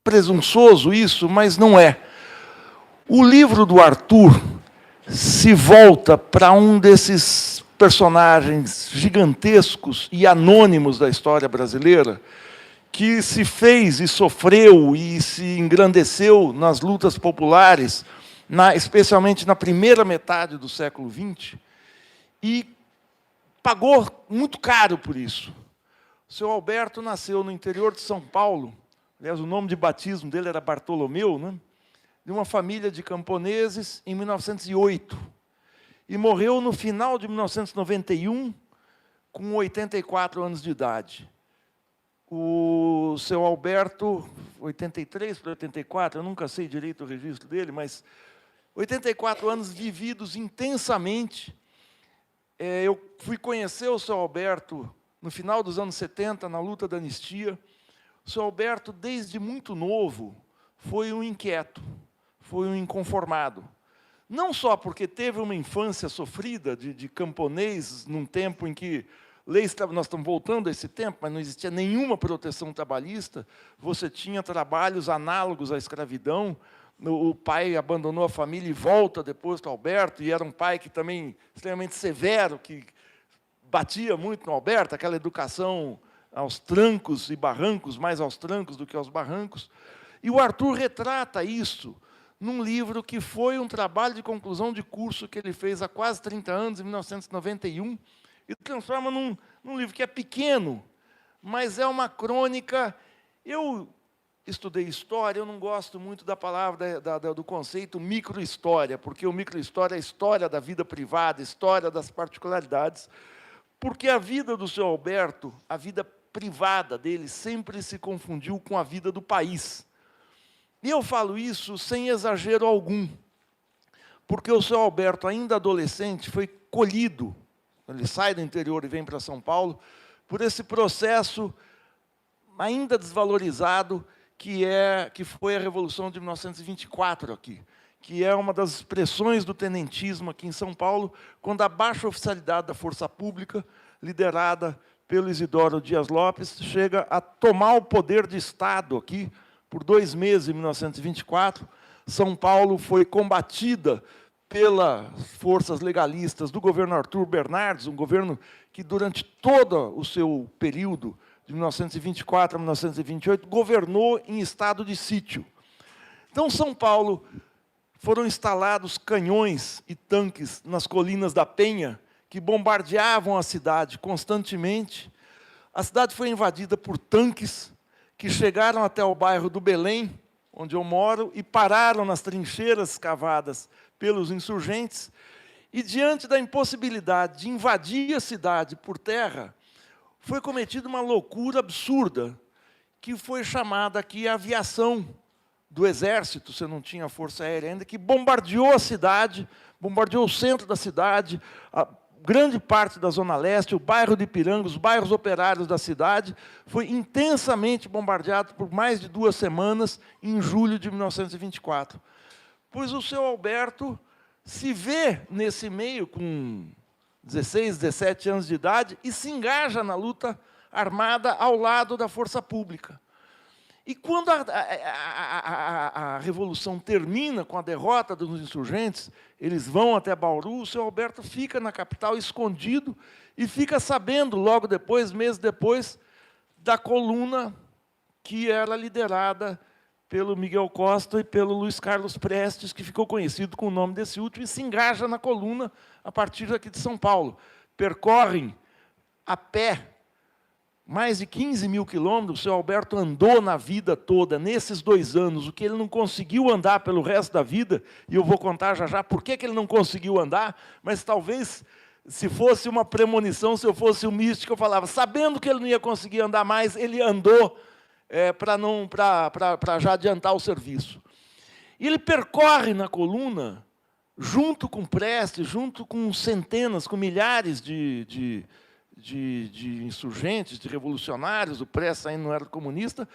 presunçoso isso, mas não é. O livro do Arthur se volta para um desses personagens gigantescos e anônimos da história brasileira, que se fez e sofreu e se engrandeceu nas lutas populares, especialmente na primeira metade do século XX, e pagou muito caro por isso. O seu Alberto nasceu no interior de São Paulo, aliás, o nome de batismo dele era Bartolomeu, né? De uma família de camponeses, em 1908. E morreu no final de 1991, com 84 anos de idade. O seu Alberto, 83 para 84, eu nunca sei direito o registro dele, mas 84 anos vividos intensamente. Eu fui conhecer o seu Alberto no final dos anos 70, na luta da anistia. O seu Alberto, desde muito novo, foi um inquieto, foi um inconformado. Não só porque teve uma infância sofrida de camponês, num tempo em que nós estamos voltando a esse tempo, mas não existia nenhuma proteção trabalhista, você tinha trabalhos análogos à escravidão, o pai abandonou a família e volta depois para o Alberto, e era um pai que também extremamente severo, que batia muito no Alberto, aquela educação aos trancos e barrancos, mais aos trancos do que aos barrancos. E o Arthur retrata isso num livro que foi um trabalho de conclusão de curso que ele fez há quase 30 anos, em 1991, e transforma num livro que é pequeno, mas é uma crônica. Eu estudei história, eu não gosto muito da palavra, do conceito microhistória, porque o microhistória é a história da vida privada, a história das particularidades, porque a vida do seu Alberto, a vida privada dele, sempre se confundiu com a vida do país. E eu falo isso sem exagero algum, porque o seu Alberto, ainda adolescente, foi colhido, ele sai do interior e vem para São Paulo, por esse processo ainda desvalorizado, que foi a Revolução de 1924 aqui, que é uma das expressões do tenentismo aqui em São Paulo, quando a baixa oficialidade da força pública, liderada pelo Isidoro Dias Lopes, chega a tomar o poder de Estado aqui, por 2 meses, em 1924. São Paulo foi combatida pelas forças legalistas do governo Arthur Bernardes, um governo que, durante todo o seu período, de 1924 a 1928, governou em estado de sítio. Então, São Paulo, foram instalados canhões e tanques nas colinas da Penha, que bombardeavam a cidade constantemente. A cidade foi invadida por tanques, que chegaram até o bairro do Belém, onde eu moro, e pararam nas trincheiras cavadas pelos insurgentes, e, diante da impossibilidade de invadir a cidade por terra, foi cometida uma loucura absurda, que foi chamada aqui a aviação do Exército, você não tinha força aérea ainda, que bombardeou a cidade, bombardeou o centro da cidade, grande parte da Zona Leste, o bairro de Ipiranga, os bairros operários da cidade, foi intensamente bombardeado por mais de 2 semanas, em julho de 1924. Pois o seu Alberto se vê nesse meio, com 16, 17 anos de idade, e se engaja na luta armada ao lado da força pública. E quando a Revolução termina com a derrota dos insurgentes, eles vão até Bauru, o seu Alberto fica na capital escondido e fica sabendo, logo depois, meses depois, da coluna que era liderada pelo Miguel Costa e pelo Luiz Carlos Prestes, que ficou conhecido com o nome desse último, e se engaja na coluna a partir daqui de São Paulo. Percorrem a pé mais de 15 mil quilômetros. O seu Alberto andou na vida toda, nesses 2 anos, o que ele não conseguiu andar pelo resto da vida, e eu vou contar já já por que ele não conseguiu andar, mas talvez, se fosse uma premonição, se eu fosse um místico, eu falava, sabendo que ele não ia conseguir andar mais, ele andou para já adiantar o serviço. E ele percorre na coluna, junto com Prestes, junto com centenas, com milhares de insurgentes, de revolucionários, o Prestes ainda não era comunista,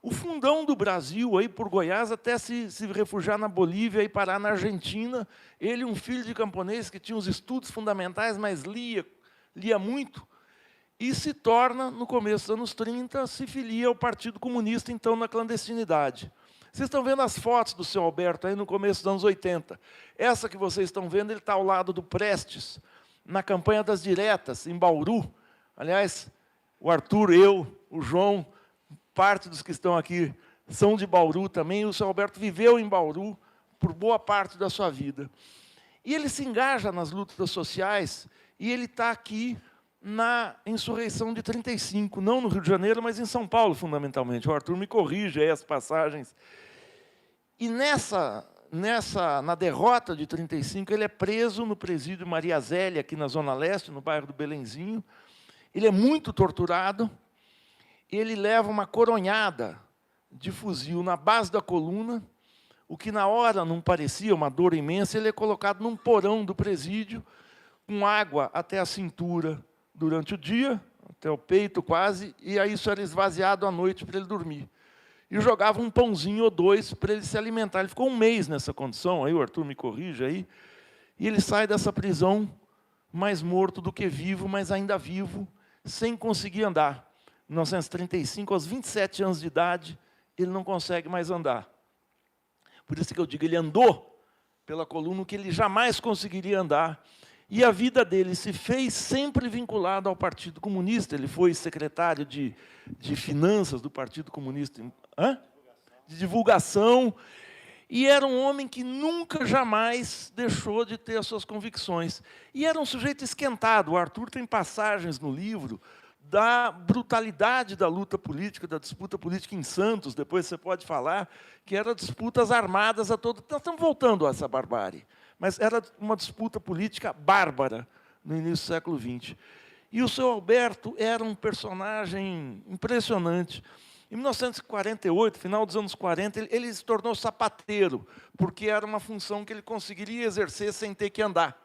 o fundão do Brasil, aí por Goiás, até se refugiar na Bolívia e parar na Argentina. Ele, um filho de camponês que tinha os estudos fundamentais, mas lia muito. e se torna, no começo dos anos 30, se filia ao Partido Comunista, então, na clandestinidade. Vocês estão vendo as fotos do seu Alberto aí no começo dos anos 80. Essa que vocês estão vendo, ele está ao lado do Prestes, na campanha das diretas, em Bauru. Aliás, o Arthur, eu, o João, parte dos que estão aqui são de Bauru também. O seu Alberto viveu em Bauru por boa parte da sua vida. E ele se engaja nas lutas sociais, e ele está aqui na insurreição de 35, não no Rio de Janeiro, mas em São Paulo, fundamentalmente. O Arthur me corrige aí as passagens. E na derrota de 35, ele é preso no presídio Maria Zélia, aqui na Zona Leste, no bairro do Belenzinho. Ele é muito torturado, ele leva uma coronhada de fuzil na base da coluna, o que na hora não parecia uma dor imensa. Ele é colocado num porão do presídio, com água até a cintura durante o dia, até o peito quase, e aí isso era esvaziado à noite para ele dormir. E jogava um pãozinho ou dois para ele se alimentar. Ele ficou um mês nessa condição, aí o Arthur me corrige aí, e ele sai dessa prisão mais morto do que vivo, mas ainda vivo, sem conseguir andar. Em 1935, aos 27 anos de idade, ele não consegue mais andar. Por isso que eu digo, ele andou pela coluna o que ele jamais conseguiria andar. E a vida dele se fez sempre vinculada ao Partido Comunista. Ele foi secretário de Finanças do Partido Comunista, de divulgação, e era um homem que nunca, jamais deixou de ter as suas convicções. E era um sujeito esquentado. O Arthur tem passagens no livro da brutalidade da luta política, da disputa política em Santos, depois você pode falar, que eram disputas armadas a todo... Nós estamos voltando a essa barbárie, mas era uma disputa política bárbara no início do século XX. E o seu Alberto era um personagem impressionante. Em 1948, final dos anos 40, ele se tornou sapateiro, porque era uma função que ele conseguiria exercer sem ter que andar.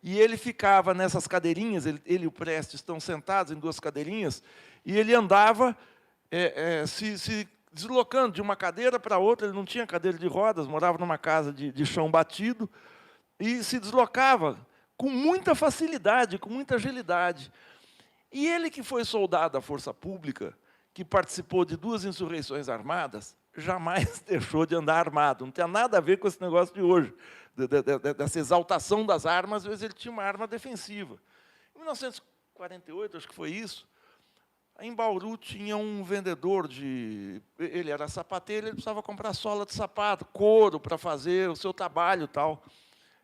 E ele ficava nessas cadeirinhas, ele e o Prestes estão sentados em duas cadeirinhas, e ele andava se deslocando de uma cadeira para outra. Ele não tinha cadeira de rodas, morava numa casa de chão batido, e se deslocava com muita facilidade, com muita agilidade. E ele, que foi soldado da Força Pública, que participou de 2 insurreições armadas, jamais deixou de andar armado. Não tinha nada a ver com esse negócio de hoje, dessa exaltação das armas. Às vezes ele tinha uma arma defensiva. Em 1948, acho que foi isso, em Bauru tinha um vendedor de... Ele era sapateiro, ele precisava comprar sola de sapato, couro para fazer o seu trabalho e tal.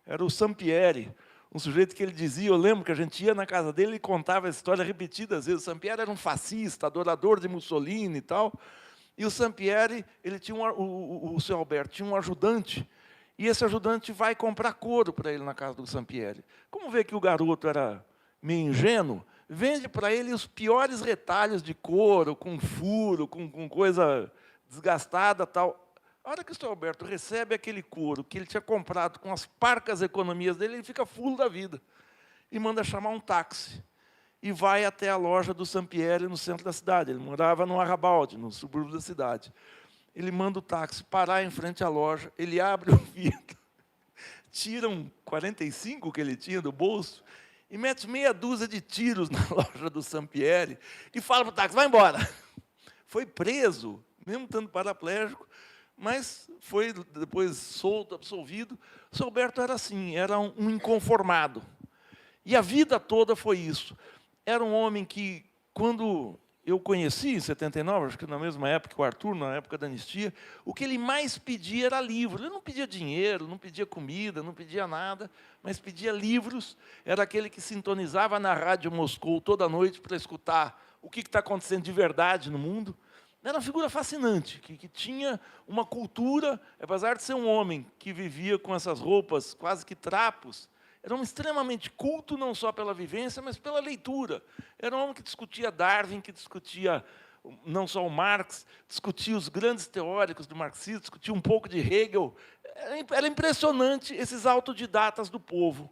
Era o Sampieri, um sujeito que ele dizia, eu lembro que a gente ia na casa dele e contava a história repetidas vezes. O Sampieri era um fascista, adorador de Mussolini e tal. E o Sampieri, ele tinha o seu Alberto tinha um ajudante, e esse ajudante vai comprar couro para ele na casa do Sampieri. Como vê que o garoto era meio ingênuo, vende para ele os piores retalhos de couro, com furo, com coisa desgastada tal. A hora que o seu Alberto recebe aquele couro que ele tinha comprado com as parcas economias dele, ele fica fulo da vida. E manda chamar um táxi. E vai até a loja do Sampieri, no centro da cidade. Ele morava no Arrabalde, no subúrbio da cidade. Ele manda o táxi parar em frente à loja, ele abre o vidro, tira um 45 que ele tinha do bolso, e mete meia dúzia de tiros na loja do Sampieri, e fala para o táxi, vai embora. Foi preso, mesmo estando paraplégico, mas foi depois solto, absolvido. O seu Alberto era assim, era um inconformado. E a vida toda foi isso. Era um homem que, quando eu conheci, em 79, acho que na mesma época que o Arthur, na época da anistia, o que ele mais pedia era livro. Ele não pedia dinheiro, não pedia comida, não pedia nada, mas pedia livros. Era aquele que sintonizava na Rádio Moscou toda noite para escutar o que está acontecendo de verdade no mundo. Era uma figura fascinante, que tinha uma cultura, apesar de ser um homem que vivia com essas roupas quase que trapos, era um extremamente culto, não só pela vivência, mas pela leitura. Era um homem que discutia Darwin, que discutia não só o Marx, discutia os grandes teóricos do marxismo, discutia um pouco de Hegel. Era impressionante esses autodidatas do povo.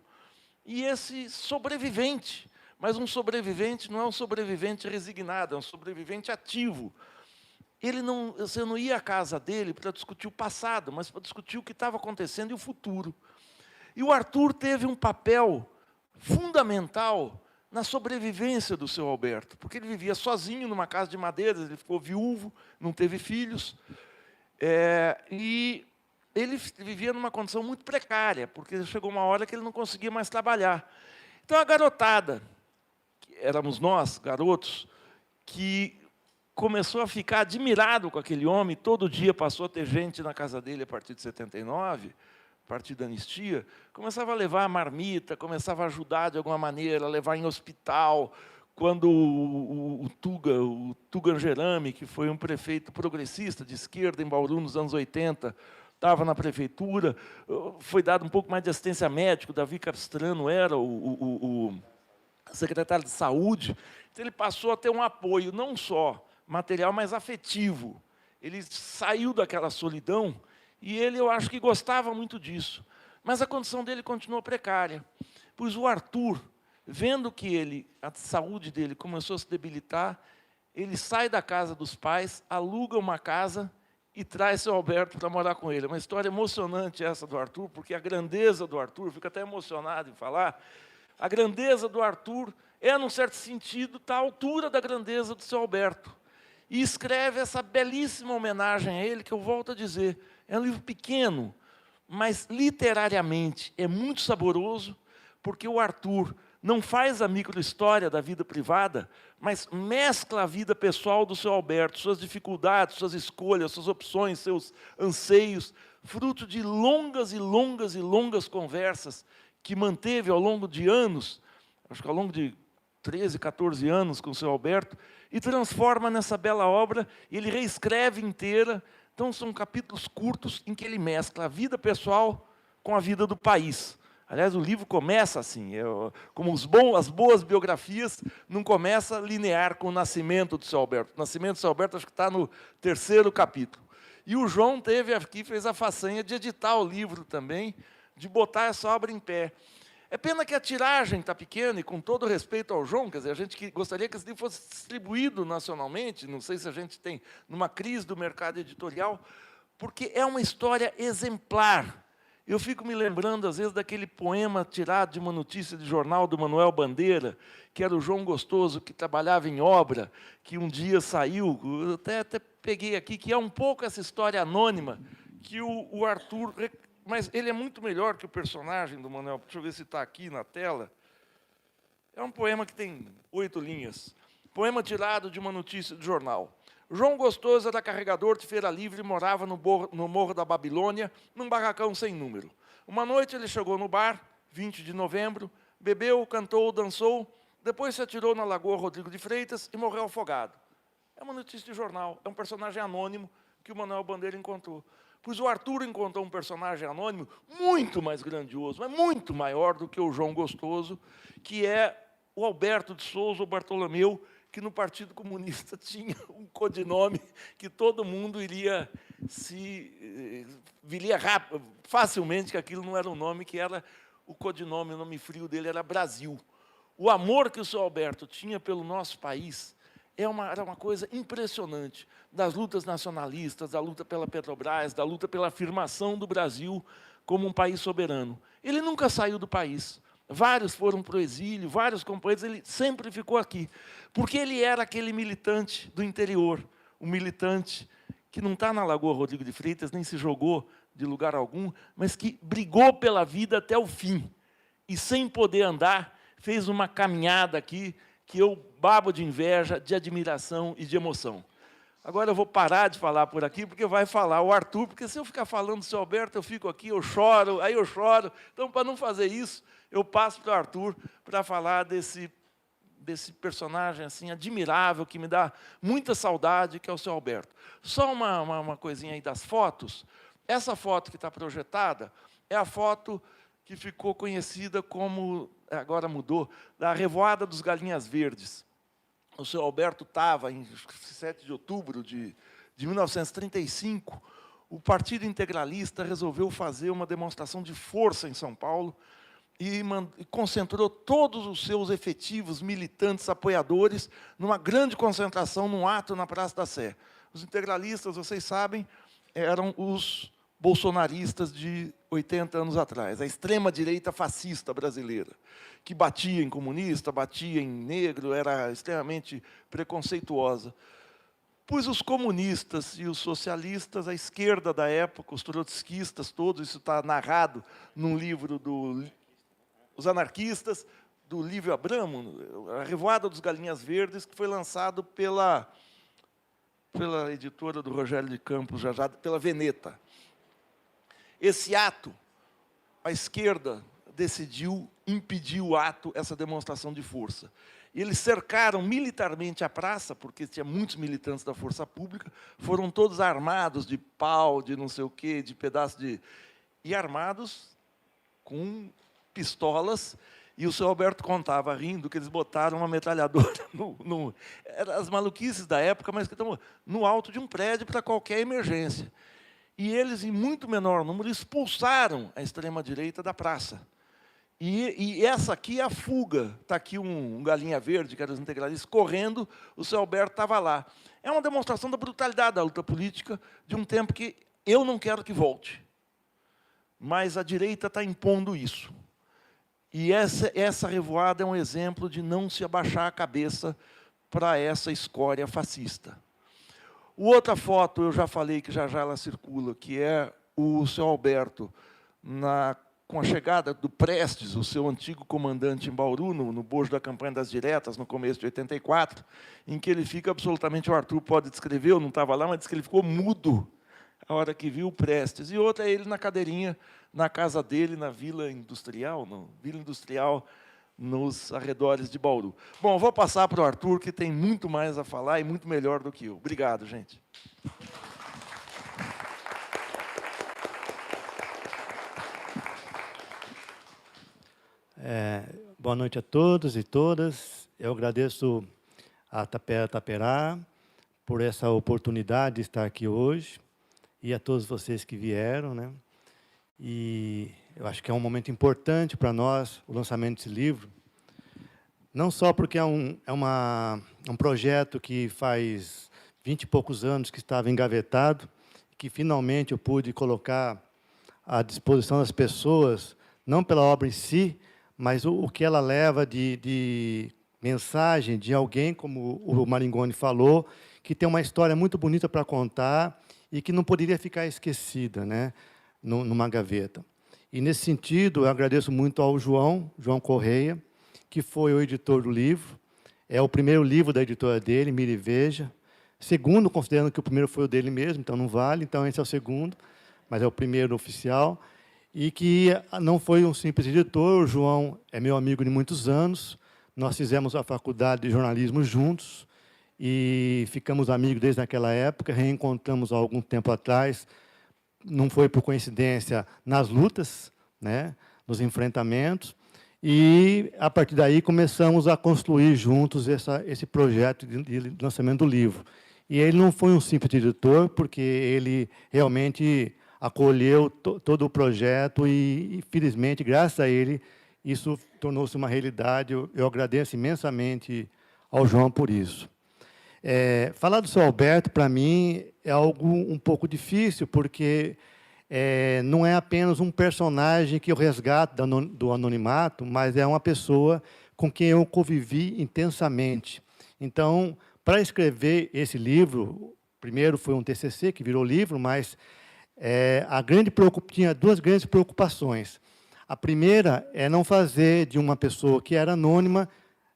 E esse sobrevivente, mas um sobrevivente não é um sobrevivente resignado, é um sobrevivente ativo. Você não ia à casa dele para discutir o passado, mas para discutir o que estava acontecendo e o futuro. E o Arthur teve um papel fundamental na sobrevivência do seu Alberto, porque ele vivia sozinho numa casa de madeira, ele ficou viúvo, não teve filhos, e ele vivia numa condição muito precária, porque chegou uma hora que ele não conseguia mais trabalhar. Então a garotada, que éramos nós, garotos, que começou a ficar admirado com aquele homem, todo dia passou a ter gente na casa dele a partir de 79, a partir da anistia, começava a levar a marmita, começava a ajudar de alguma maneira, a levar em hospital. Quando o Tuga Angelami, que foi um prefeito progressista de esquerda em Bauru nos anos 80, estava na prefeitura, foi dado um pouco mais de assistência médica, o Davi Capistrano era o secretário de saúde, então ele passou a ter um apoio, não só material, mas afetivo. Ele saiu daquela solidão, e ele, eu acho que gostava muito disso. Mas a condição dele continuou precária. Pois o Arthur, vendo que a saúde dele começou a se debilitar, ele sai da casa dos pais, aluga uma casa e traz seu Alberto para morar com ele. É uma história emocionante essa do Arthur, porque a grandeza do Arthur, fico até emocionado em falar, a grandeza do Arthur é, num certo sentido, à altura da grandeza do seu Alberto. E escreve essa belíssima homenagem a ele, que eu volto a dizer, é um livro pequeno, mas literariamente é muito saboroso, porque o Arthur não faz a microhistória da vida privada, mas mescla a vida pessoal do seu Alberto, suas dificuldades, suas escolhas, suas opções, seus anseios, fruto de longas e longas e longas conversas que manteve ao longo de anos, acho que ao longo de 13, 14 anos com o seu Alberto, e transforma nessa bela obra, e ele reescreve inteira. Então, são capítulos curtos em que ele mescla a vida pessoal com a vida do país. Aliás, o livro começa assim, como as boas biografias, não começa linear com o nascimento do seu Alberto. O nascimento do seu Alberto, acho que está no 3º capítulo. E o João fez a façanha de editar o livro também, de botar essa obra em pé. É pena que a tiragem está pequena, e com todo respeito ao João, quer dizer, a gente gostaria que esse livro fosse distribuído nacionalmente, não sei se a gente tem numa crise do mercado editorial, porque é uma história exemplar. Eu fico me lembrando, às vezes, daquele poema tirado de uma notícia de jornal do Manuel Bandeira, que era o João Gostoso, que trabalhava em obra, que um dia saiu, eu até peguei aqui, que é um pouco essa história anônima, que o Arthur... Mas ele é muito melhor que o personagem do Manuel. Deixa eu ver se está aqui na tela. É um poema que tem 8 linhas. Poema tirado de uma notícia de jornal. João Gostoso era carregador de feira livre e morava no Morro da Babilônia, num barracão sem número. Uma noite ele chegou no bar, 20 de novembro, bebeu, cantou, dançou, depois se atirou na Lagoa Rodrigo de Freitas e morreu afogado. É uma notícia de jornal, é um personagem anônimo que o Manuel Bandeira encontrou. Pois o Arthur encontrou um personagem anônimo muito mais grandioso, mas muito maior do que o João Gostoso, que é o Alberto de Souza, o Bartolomeu, que no Partido Comunista tinha um codinome que todo mundo viria facilmente que aquilo não era um nome, que era o codinome, o nome frio dele era Brasil. O amor que o seu Alberto tinha pelo nosso país era uma coisa impressionante, das lutas nacionalistas, da luta pela Petrobras, da luta pela afirmação do Brasil como um país soberano. Ele nunca saiu do país. Vários foram para o exílio, vários companheiros, ele sempre ficou aqui. Porque ele era aquele militante do interior, um militante que não está na Lagoa Rodrigo de Freitas, nem se jogou de lugar algum, mas que brigou pela vida até o fim. E, sem poder andar, fez uma caminhada aqui, que eu babo de inveja, de admiração e de emoção. Agora eu vou parar de falar por aqui, porque vai falar o Arthur, porque se eu ficar falando do seu Alberto, eu fico aqui, eu choro, aí eu choro. Então, para não fazer isso, eu passo para o Arthur para falar desse personagem assim, admirável, que me dá muita saudade, que é o seu Alberto. Só uma coisinha aí das fotos. Essa foto que está projetada é a foto que ficou conhecida como, agora mudou, da Revoada dos Galinhas Verdes. O seu Alberto estava, em 7 de outubro de 1935, o Partido Integralista resolveu fazer uma demonstração de força em São Paulo e concentrou todos os seus efetivos, militantes, apoiadores, numa grande concentração, num ato na Praça da Sé. Os integralistas, vocês sabem, eram os bolsonaristas de 80 anos atrás, a extrema-direita fascista brasileira, que batia em comunista, batia em negro, era extremamente preconceituosa. Pois os comunistas e os socialistas, a esquerda da época, os trotskistas, todos, isso está narrado num livro Os Anarquistas, do Lívio Abramo, A Revoada dos Galinhas Verdes, que foi lançado pela editora do Rogério de Campos, já pela Veneta. Esse ato, a esquerda decidiu impedir o ato, essa demonstração de força. Eles cercaram militarmente a praça, porque tinha muitos militantes da força pública, foram todos armados de pau, de não sei o quê, de pedaço de... e armados com pistolas, e o seu Alberto contava, rindo, que eles botaram uma metralhadora eram as maluquices da época, mas que estão no alto de um prédio para qualquer emergência. E eles, em muito menor número, expulsaram a extrema-direita da praça. E essa aqui é a fuga. Está aqui um galinha verde, que era os integralistas, correndo, o seu Alberto estava lá. É uma demonstração da brutalidade da luta política de um tempo que eu não quero que volte. Mas a direita está impondo isso. E essa revoada é um exemplo de não se abaixar a cabeça para essa escória fascista. Outra foto, eu já falei que já ela circula, que é o seu Alberto, com a chegada do Prestes, o seu antigo comandante em Bauru, no bojo da campanha das diretas, no começo de 84, em que ele fica absolutamente, o Arthur pode descrever, eu não estava lá, mas diz que ele ficou mudo a hora que viu o Prestes. E outra é ele na cadeirinha, na casa dele, na Vila Industrial, nos arredores de Bauru. Bom, vou passar para o Arthur, que tem muito mais a falar e muito melhor do que eu. Obrigado, gente. Boa noite a todos e todas. Eu agradeço a Tapera Taperá por essa oportunidade de estar aqui hoje e a todos vocês que vieram, né? E eu acho que é um momento importante para nós, o lançamento desse livro, não só porque é um projeto que faz 20 e poucos anos que estava engavetado, que finalmente eu pude colocar à disposição das pessoas, não pela obra em si, mas o que ela leva de mensagem de alguém, como o Maringoni falou, que tem uma história muito bonita para contar e que não poderia ficar esquecida, né, numa gaveta. E, nesse sentido, eu agradeço muito ao João Correia, que foi o editor do livro. É o primeiro livro da editora dele, Mire e Veja. Segundo, considerando que o primeiro foi o dele mesmo, então não vale, então esse é o segundo, mas é o primeiro oficial. E que não foi um simples editor, o João é meu amigo de muitos anos, nós fizemos a faculdade de jornalismo juntos, e ficamos amigos desde aquela época, reencontramos há algum tempo atrás, não foi por coincidência, nas lutas, né, nos enfrentamentos, e, a partir daí, começamos a construir juntos esse projeto de lançamento do livro. E ele não foi um simples editor, porque ele realmente acolheu todo o projeto e, felizmente, graças a ele, isso tornou-se uma realidade. Eu agradeço imensamente ao João por isso. Falar do seu Alberto, para mim, é algo um pouco difícil, porque não é apenas um personagem que eu resgato do anonimato, mas é uma pessoa com quem eu convivi intensamente. Então, para escrever esse livro, primeiro foi um TCC, que virou livro, mas tinha duas grandes preocupações. A primeira é não fazer de uma pessoa que era anônima,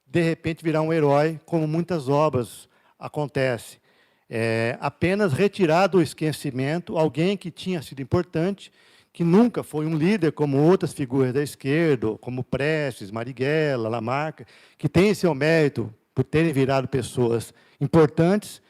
de repente, virar um herói, como muitas obras acontece. Apenas retirar do esquecimento alguém que tinha sido importante, que nunca foi um líder como outras figuras da esquerda, como Prestes, Marighella, Lamarck, que têm seu mérito por terem virado pessoas importantes,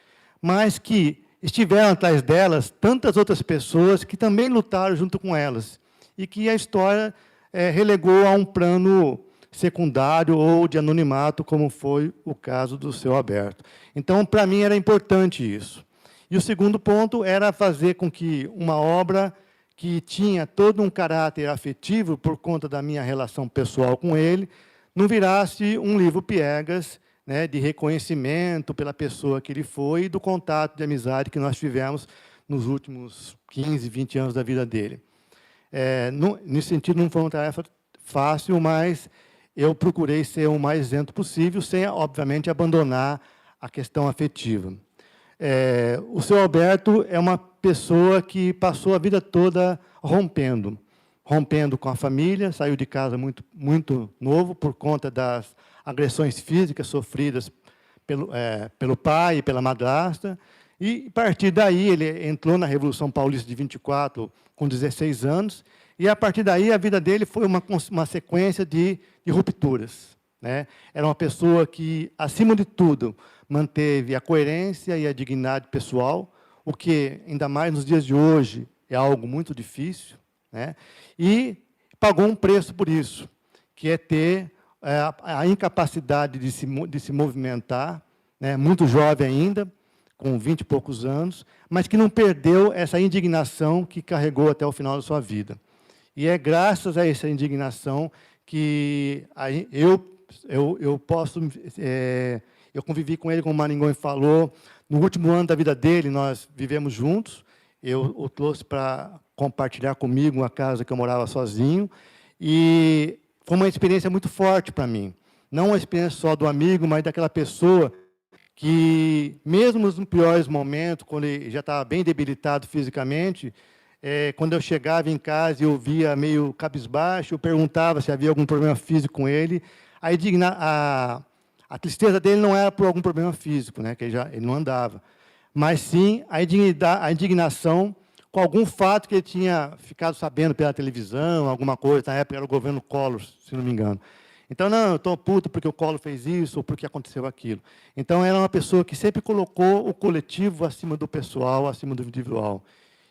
mas que estiveram atrás delas tantas outras pessoas que também lutaram junto com elas, e que a história relegou a um plano secundário ou de anonimato, como foi o caso do seu Alberto. Então, para mim, era importante isso. E o segundo ponto era fazer com que uma obra que tinha todo um caráter afetivo, por conta da minha relação pessoal com ele, não virasse um livro piegas, né, de reconhecimento pela pessoa que ele foi e do contato de amizade que nós tivemos nos últimos 15, 20 anos da vida dele. Nesse sentido, não foi uma tarefa fácil, mas eu procurei ser o mais isento possível, sem, obviamente, abandonar a questão afetiva. O seu Alberto é uma pessoa que passou a vida toda rompendo com a família, saiu de casa muito novo por conta das agressões físicas sofridas pelo pai e pela madrasta, e, a partir daí, ele entrou na Revolução Paulista de 24, com 16 anos, e, a partir daí, a vida dele foi uma sequência de rupturas, né? Era uma pessoa que, acima de tudo, manteve a coerência e a dignidade pessoal, o que, ainda mais nos dias de hoje, é algo muito difícil, né? E pagou um preço por isso, que é ter a incapacidade de se movimentar, né? Muito jovem ainda, com 20 e poucos anos, mas que não perdeu essa indignação que carregou até o final da sua vida. E é graças a essa indignação que eu convivi com ele, como o Maringoni falou, no último ano da vida dele, nós vivemos juntos, eu o trouxe para compartilhar comigo uma casa que eu morava sozinho, e foi uma experiência muito forte para mim. Não uma experiência só do amigo, mas daquela pessoa que, mesmo nos piores momentos, quando ele já estava bem debilitado fisicamente, quando eu chegava em casa e eu via meio cabisbaixo, eu perguntava se havia algum problema físico com ele. A tristeza dele não era por algum problema físico, né, que ele não andava, mas sim a indignação com algum fato que ele tinha ficado sabendo pela televisão, alguma coisa, na época era o governo Collor, se não me engano. Então, não, eu estou puto porque o Collor fez isso, ou porque aconteceu aquilo. Então, era uma pessoa que sempre colocou o coletivo acima do pessoal, acima do individual.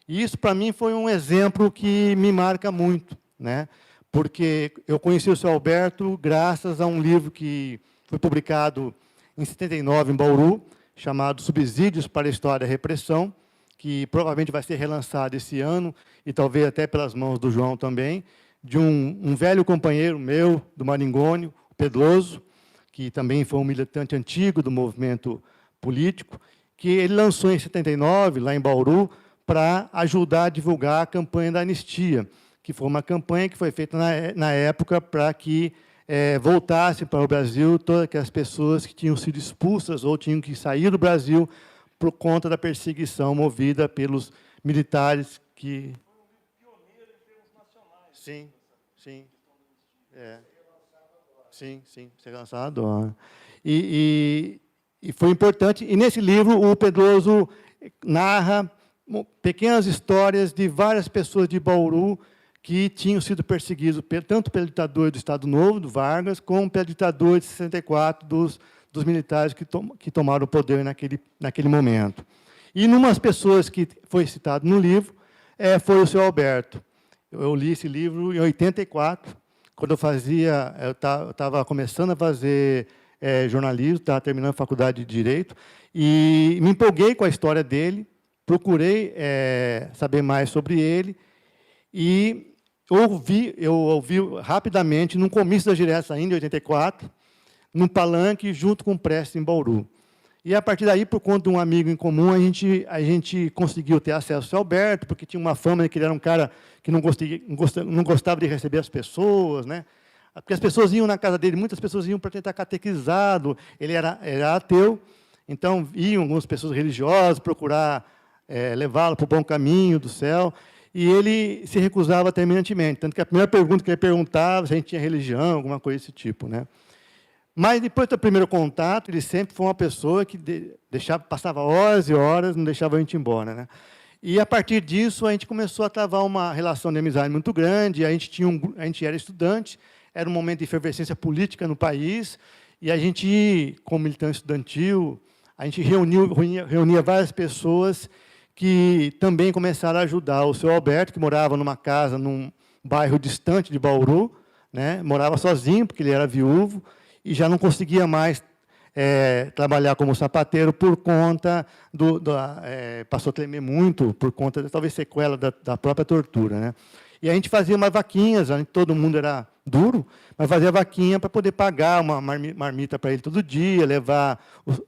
E isso, para mim, foi um exemplo que me marca muito, né? Porque eu conheci o seu Alberto graças a um livro que foi publicado em 79, em Bauru, chamado Subsídios para a História da Repressão, que provavelmente vai ser relançado esse ano, e talvez até pelas mãos do João também, de um velho companheiro meu, do Maringoni, o Pedroso, que também foi um militante antigo do movimento político, que ele lançou em 79, lá em Bauru, para ajudar a divulgar a campanha da anistia, que foi uma campanha que foi feita na época para que voltassem para o Brasil todas aquelas pessoas que tinham sido expulsas ou tinham que sair do Brasil por conta da perseguição movida pelos militares que... Sim, sim. Sim, ser lançado. E foi importante. E, nesse livro, o Pedroso narra pequenas histórias de várias pessoas de Bauru que tinham sido perseguidos tanto pela ditadura do Estado Novo, do Vargas, como pela ditadura de 64 dos militares que tomaram o poder naquele momento. E, numa das pessoas que foi citado no livro, foi o seu Alberto. Eu li esse livro em 84, quando eu estava começando a fazer jornalismo, estava terminando a faculdade de Direito, e me empolguei com a história dele, procurei saber mais sobre ele, e eu ouvi rapidamente, num comício da Diressa ainda, em 84, num palanque, junto com o Prestes, em Bauru. E, a partir daí, por conta de um amigo em comum, a gente conseguiu ter acesso ao seu Alberto, porque tinha uma fama de que ele era um cara que não gostava de receber as pessoas, né? Porque as pessoas iam na casa dele, muitas pessoas iam para tentar catequizá-lo, ele era ateu, então iam algumas pessoas religiosas procurar levá-lo para o bom caminho do céu, e ele se recusava terminantemente, tanto que a primeira pergunta que ele perguntava se a gente tinha religião, alguma coisa desse tipo, né? Mas, depois do primeiro contato, ele sempre foi uma pessoa que passava horas e horas, não deixava a gente ir embora, né? E, a partir disso, a gente começou a travar uma relação de amizade muito grande, a gente era estudante, era um momento de efervescência política no país, e a gente, como militante estudantil, a gente reunia várias pessoas que também começaram a ajudar o seu Alberto, que morava numa casa, num bairro distante de Bauru, né? Morava sozinho, porque ele era viúvo, e já não conseguia mais trabalhar como sapateiro por conta passou a tremer muito, por conta, talvez, sequela da própria tortura, né? E a gente fazia umas vaquinhas, todo mundo era duro, mas fazia vaquinha para poder pagar uma marmita para ele todo dia, levar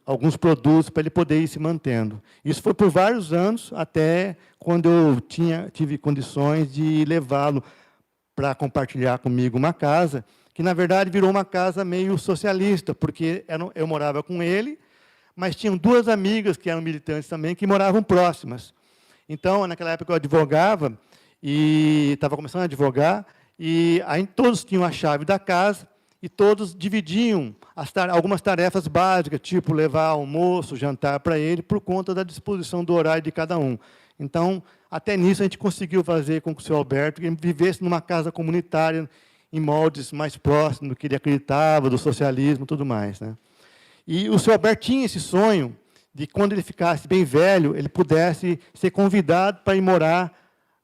alguns produtos para ele poder ir se mantendo. Isso foi por vários anos, até quando eu tive condições de levá-lo para compartilhar comigo uma casa, que, na verdade, virou uma casa meio socialista, porque eu morava com ele, mas tinham duas amigas que eram militantes também, que moravam próximas. Então, naquela época, eu advogava, e estava começando a advogar, e aí todos tinham a chave da casa, e todos dividiam algumas tarefas básicas, tipo levar almoço, jantar para ele, por conta da disposição do horário de cada um. Então, até nisso, a gente conseguiu fazer com que o senhor Alberto vivesse numa casa comunitária, em moldes mais próximos do que ele acreditava, do socialismo e tudo mais, né? E o senhor Alberto tinha esse sonho de, quando ele ficasse bem velho, ele pudesse ser convidado para ir morar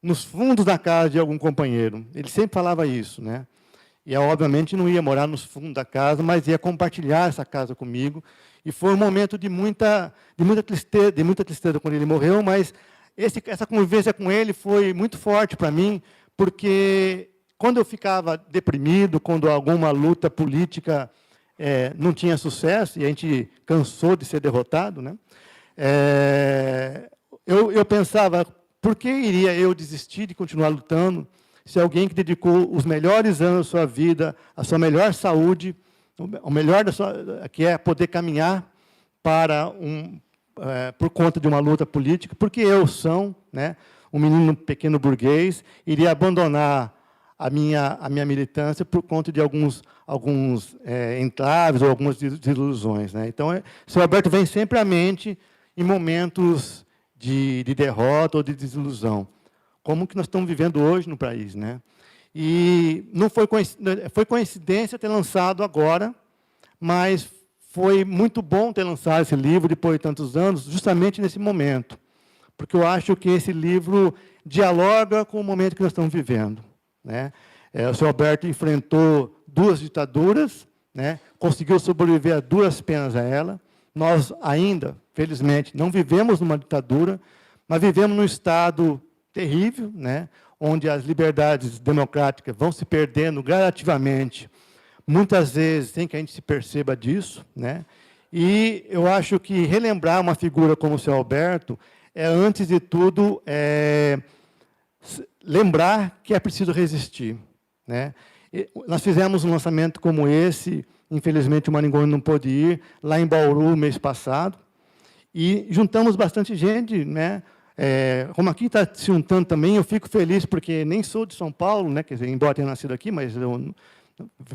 nos fundos da casa de algum companheiro. Ele sempre falava isso, né? E, obviamente, não ia morar nos fundos da casa, mas ia compartilhar essa casa comigo. E foi um momento de muita tristeza quando ele morreu, mas essa convivência com ele foi muito forte para mim, porque quando eu ficava deprimido, quando alguma luta política não tinha sucesso, e a gente cansou de ser derrotado, né? Eu pensava, por que iria eu desistir de continuar lutando, se alguém que dedicou os melhores anos da sua vida, a sua melhor saúde, o melhor que é poder caminhar para por conta de uma luta política, porque eu, né, um menino pequeno burguês, iria abandonar a minha militância por conta de alguns entraves ou algumas desilusões, né? Então, o senhor Alberto vem sempre à mente em momentos de derrota ou de desilusão, como que nós estamos vivendo hoje no país, né? E não foi coincidência ter lançado agora, mas foi muito bom ter lançado esse livro depois de tantos anos, justamente nesse momento, porque eu acho que esse livro dialoga com o momento que nós estamos vivendo, né? O senhor Alberto enfrentou 2 ditaduras, né? Conseguiu sobreviver a 2 penas a ela. Nós ainda, felizmente, não vivemos numa ditadura, mas vivemos num Estado terrível, né? Onde as liberdades democráticas vão se perdendo gradativamente, muitas vezes sem que a gente se perceba disso, né? E eu acho que relembrar uma figura como o senhor Alberto antes de tudo, lembrar que é preciso resistir, né? Nós fizemos um lançamento como esse, infelizmente o Maringoni não pôde ir, lá em Bauru, mês passado, e juntamos bastante gente, né? Como aqui está se juntando também, eu fico feliz, porque nem sou de São Paulo, né? Quer dizer, embora tenha nascido aqui, mas eu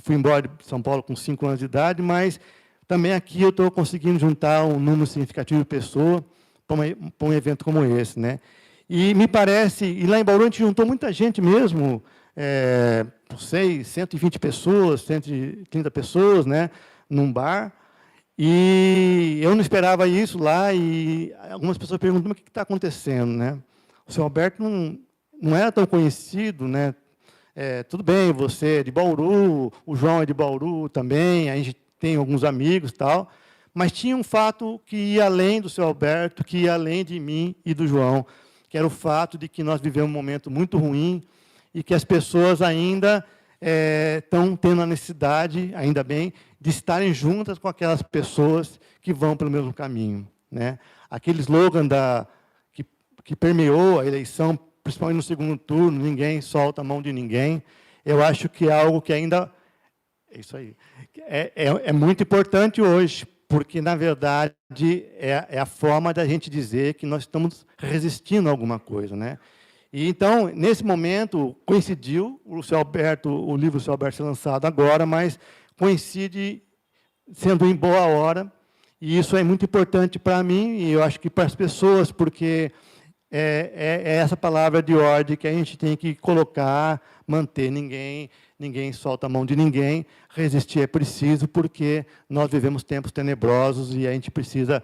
fui embora de São Paulo com 5 anos de idade, mas também aqui eu estou conseguindo juntar um número significativo de pessoas para um evento como esse, né? E me parece, e lá em Bauru a gente juntou muita gente mesmo, 120 pessoas, 130 pessoas, né, num bar, e eu não esperava isso lá, e algumas pessoas perguntam, mas o que está acontecendo, né? O senhor Alberto não era tão conhecido, né? Tudo bem, você é de Bauru, o João é de Bauru também, a gente tem alguns amigos e tal, mas tinha um fato que ia além do senhor Alberto, que ia além de mim e do João, que era o fato de que nós vivemos um momento muito ruim e que as pessoas ainda estão tendo a necessidade, ainda bem, de estarem juntas com aquelas pessoas que vão pelo mesmo caminho, né? Aquele slogan que permeou a eleição, principalmente no segundo turno, ninguém solta a mão de ninguém, eu acho que é algo que ainda... É isso aí. É muito importante hoje, porque, na verdade, é a forma da gente dizer que nós estamos resistindo a alguma coisa, né? E, então, nesse momento, coincidiu o livro do senhor Alberto ser lançado agora, mas coincide sendo em boa hora, e isso é muito importante para mim, e eu acho que para as pessoas, porque é essa palavra de ordem que a gente tem que colocar, manter. Ninguém solta a mão de ninguém, resistir é preciso, porque nós vivemos tempos tenebrosos e a gente precisa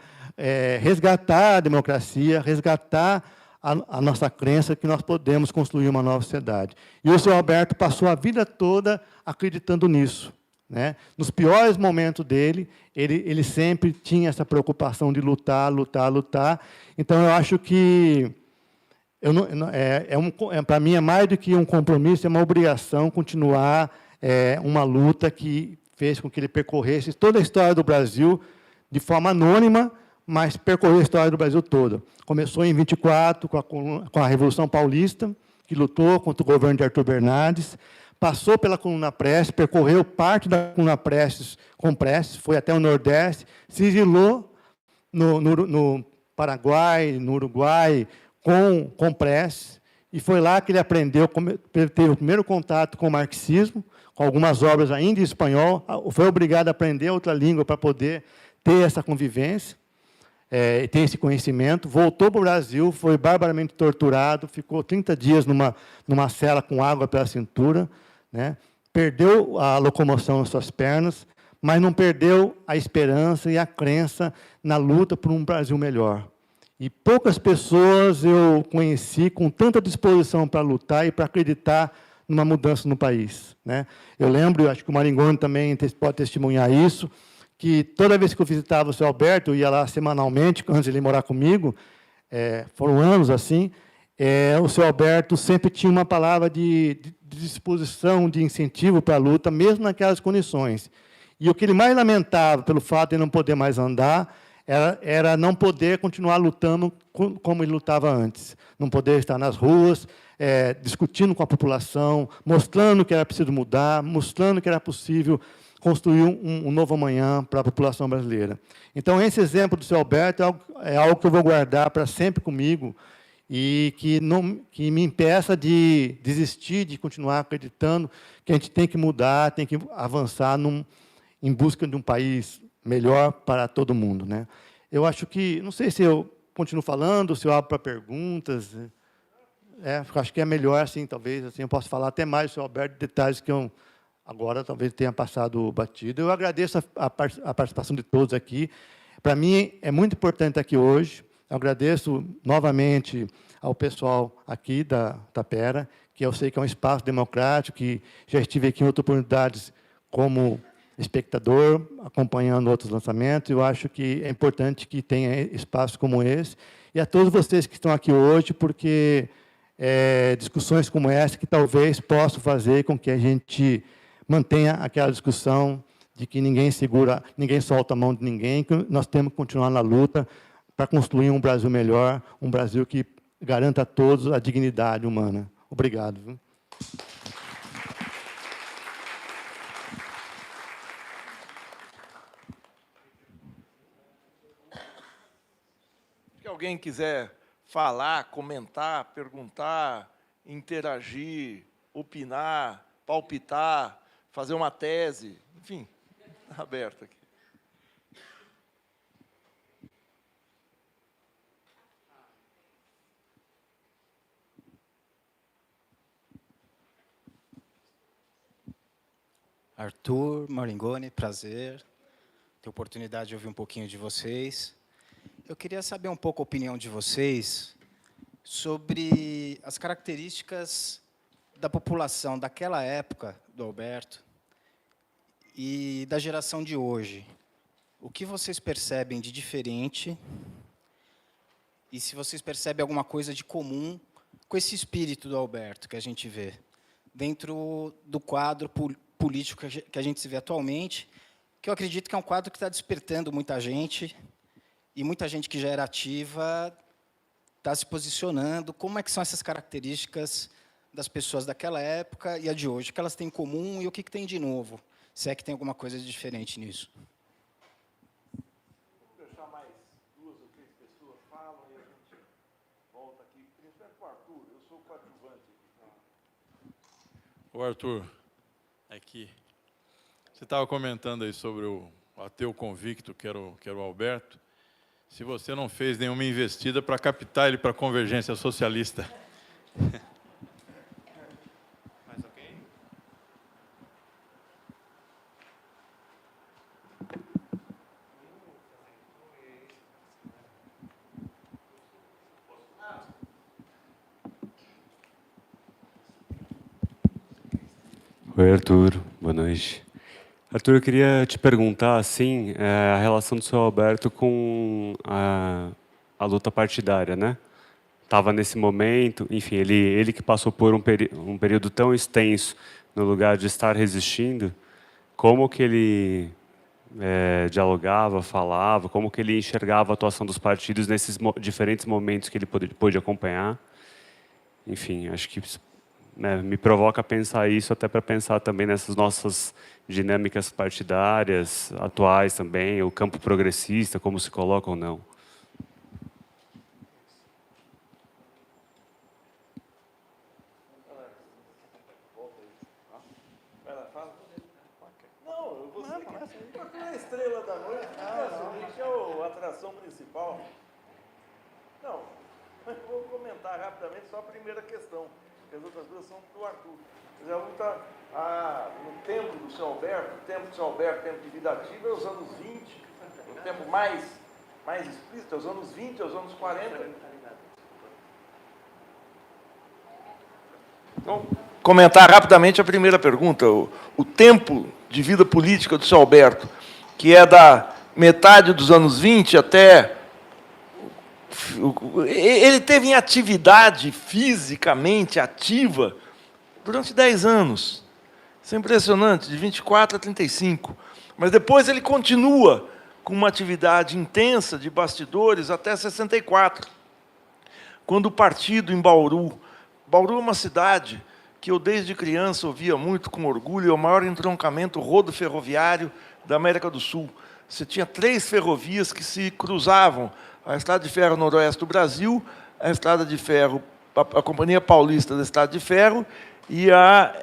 resgatar a democracia, resgatar a nossa crença que nós podemos construir uma nova sociedade. E o senhor Alberto passou a vida toda acreditando nisso, né? Nos piores momentos dele, ele sempre tinha essa preocupação de lutar, lutar, lutar. Então, eu acho que para mim é mais do que um compromisso, é uma obrigação continuar uma luta que fez com que ele percorresse toda a história do Brasil de forma anônima, mas percorreu a história do Brasil toda. Começou em 24, com a Revolução Paulista, que lutou contra o governo de Arthur Bernardes, passou pela Coluna Prestes, percorreu parte da Coluna Prestes com Prestes, foi até o Nordeste, se exilou no Paraguai, no Uruguai, com Prestes, e foi lá que ele aprendeu, teve o primeiro contato com o marxismo, com algumas obras ainda em espanhol, foi obrigado a aprender outra língua para poder ter essa convivência, ter esse conhecimento, voltou para o Brasil, foi barbaramente torturado, ficou 30 dias numa cela com água pela cintura, né? Perdeu a locomoção nas suas pernas, mas não perdeu a esperança e a crença na luta por um Brasil melhor. E poucas pessoas eu conheci com tanta disposição para lutar e para acreditar numa mudança no país, né? Eu lembro, acho que o Maringoni também pode testemunhar isso, que toda vez que eu visitava o seu Alberto, eu ia lá semanalmente, antes de ele morar comigo, foram anos assim, o seu Alberto sempre tinha uma palavra de disposição, de incentivo para a luta, mesmo naquelas condições. E o que ele mais lamentava, pelo fato de não poder mais andar, era não poder continuar lutando como ele lutava antes. Não poder estar nas ruas, discutindo com a população, mostrando que era preciso mudar, mostrando que era possível construir um novo amanhã para a população brasileira. Então, esse exemplo do seu Alberto é algo que eu vou guardar para sempre comigo e que me impeça de desistir, de continuar acreditando que a gente tem que mudar, tem que avançar em busca de um país melhor para todo mundo, né? Eu acho que, não sei se eu continuo falando, se eu abro para perguntas, acho que é melhor assim, talvez, assim, eu posso falar até mais, seu Alberto, detalhes que eu agora talvez tenha passado batido. Eu agradeço a participação de todos aqui. Para mim, é muito importante estar aqui hoje. Eu agradeço novamente ao pessoal aqui da Tapera, que eu sei que é um espaço democrático, que já estive aqui em outras oportunidades como espectador, acompanhando outros lançamentos. Eu acho que é importante que tenha espaços como esse. E a todos vocês que estão aqui hoje, porque discussões como essa que talvez possam fazer com que a gente mantenha aquela discussão de que ninguém solta a mão de ninguém, que nós temos que continuar na luta para construir um Brasil melhor, um Brasil que garanta a todos a dignidade humana. Obrigado. Viu? Se alguém quiser falar, comentar, perguntar, interagir, opinar, palpitar, fazer uma tese, enfim, está aberto aqui. Arthur, Maringoni, prazer. Ter a oportunidade de ouvir um pouquinho de vocês. Eu queria saber um pouco a opinião de vocês sobre as características da população daquela época, do Alberto, e da geração de hoje. O que vocês percebem de diferente e se vocês percebem alguma coisa de comum com esse espírito do Alberto que a gente vê dentro do quadro político que a gente se vê atualmente, que eu acredito que é um quadro que está despertando muita gente, e muita gente que já era ativa está se posicionando. Como é que são essas características das pessoas daquela época e a de hoje? O que elas têm em comum e o que tem de novo? Se é que tem alguma coisa de diferente nisso. Vou deixar mais 2 ou 3 pessoas falam e a gente volta aqui. Principalmente com o Arthur, eu sou o coadjuvante aqui. Ô Arthur, aqui. Você estava comentando aí sobre o ateu convicto, que era o Alberto. Se você não fez nenhuma investida para captar ele para a convergência socialista. Mas ok? Oi, Arthur. Boa noite. Arthur, eu queria te perguntar, assim, a relação do seu Alberto com a luta partidária, né? Estava nesse momento, enfim, ele que passou por um período tão extenso no lugar de estar resistindo, como que ele dialogava, falava, como que ele enxergava a atuação dos partidos nesses diferentes momentos que ele pôde acompanhar. Enfim, acho que me provoca a pensar isso, até para pensar também nessas nossas dinâmicas partidárias atuais também, o campo progressista, como se coloca ou não. A estrela da noite é a atração principal. Não, eu vou comentar rapidamente só a primeira questão, porque as outras duas são do Arthur. A luta no tempo do seu Alberto, tempo de vida ativa, é os anos 20, o tempo mais explícito, é os anos 20, é os anos 40. Então, comentar rapidamente a primeira pergunta. O tempo de vida política do seu Alberto, que é da metade dos anos 20 até... Ele teve em atividade fisicamente ativa durante 10 anos. Isso é impressionante, de 24 a 35. Mas depois ele continua com uma atividade intensa de bastidores até 64, quando o partido em Bauru... Bauru é uma cidade que eu, desde criança, ouvia muito com orgulho, é o maior entroncamento rodoferroviário da América do Sul. Você tinha 3 ferrovias que se cruzavam: a Estrada de Ferro Noroeste do Brasil, a Estrada de Ferro, a Companhia Paulista da Estrada de Ferro e a